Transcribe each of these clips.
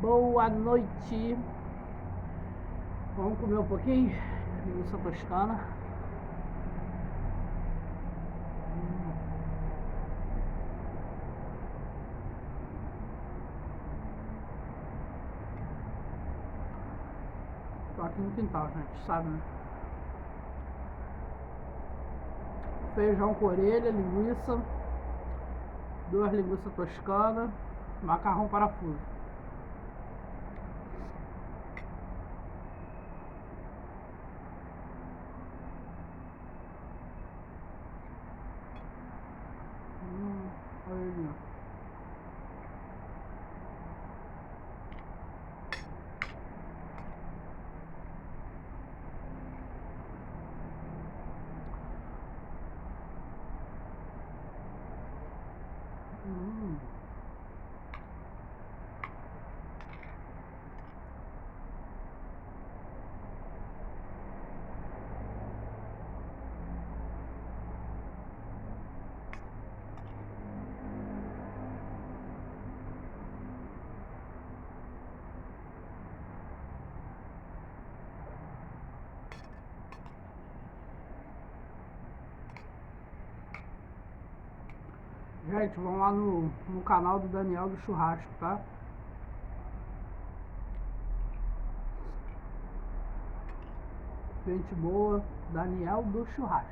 Boa noite. Vamos comer um pouquinho? Linguiça toscana. Tô aqui no quintal, gente, sabe, né? Feijão com orelha, linguiça, 2 linguiças toscanas, macarrão parafuso. Olha ali, ó. Gente, vamos lá no canal do Daniel do Churrasco, tá? Gente boa, Daniel do Churrasco.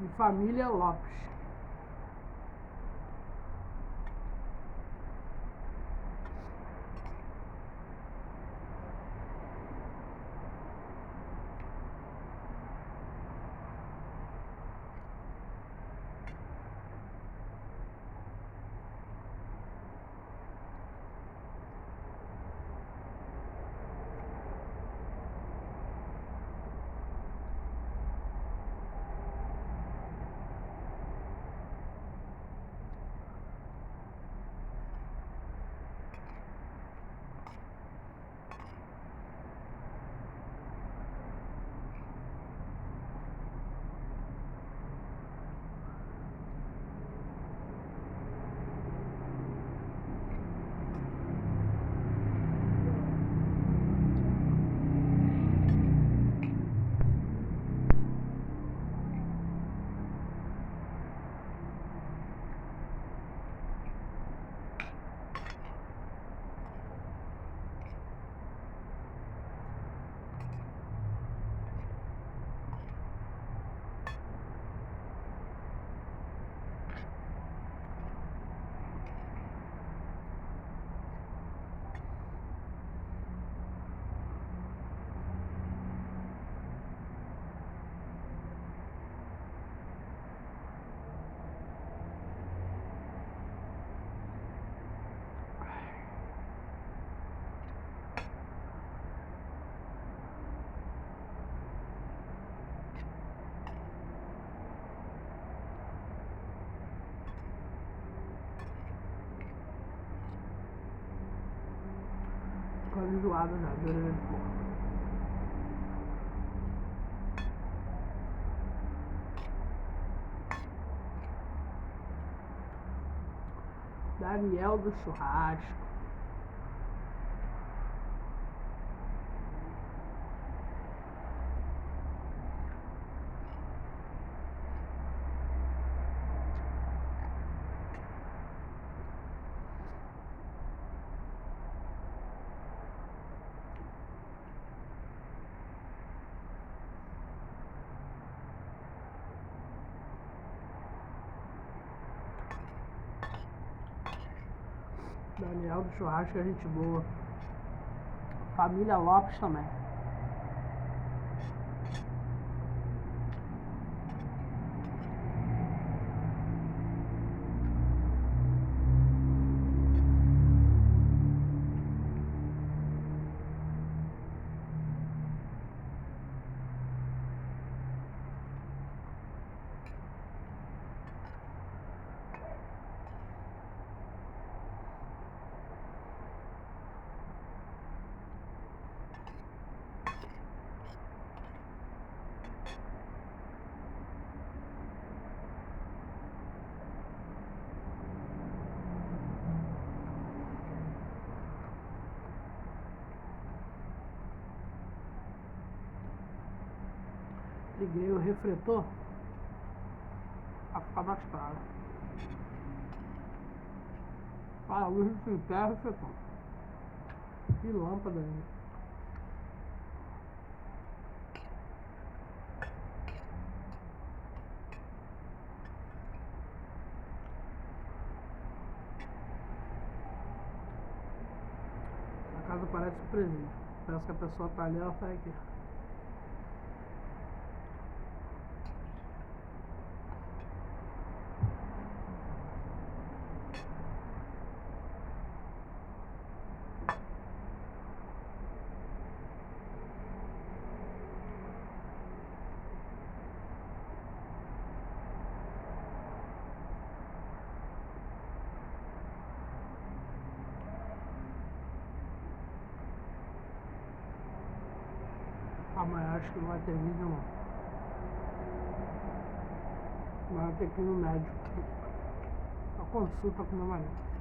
E família Lopes. Ficou enjoada já, de orelha de porco. Daniel do Churrasco. Daniel do Churrasco é gente boa. Família Lopes também. Liguei o refletor a ficar mais claro. Para a luz de terra, refletor. E lâmpada ainda. A casa parece um presídio. Parece que a pessoa tá ali, ela sai aqui. Amanhã acho que não vai ter vídeo não. Amanhã eu tenho que ir no médico. A consulta com meu marido.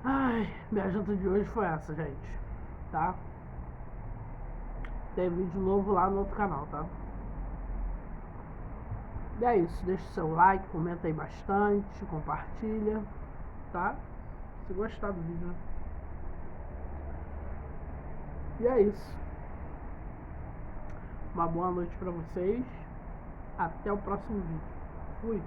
Ai, minha janta de hoje foi essa, gente. Tá? Tem vídeo novo lá no outro canal, tá? E é isso, deixa o seu like, comenta aí bastante, compartilha, tá? Se gostar do vídeo, né? E é isso. Uma boa noite pra vocês. Até o próximo vídeo. Fui.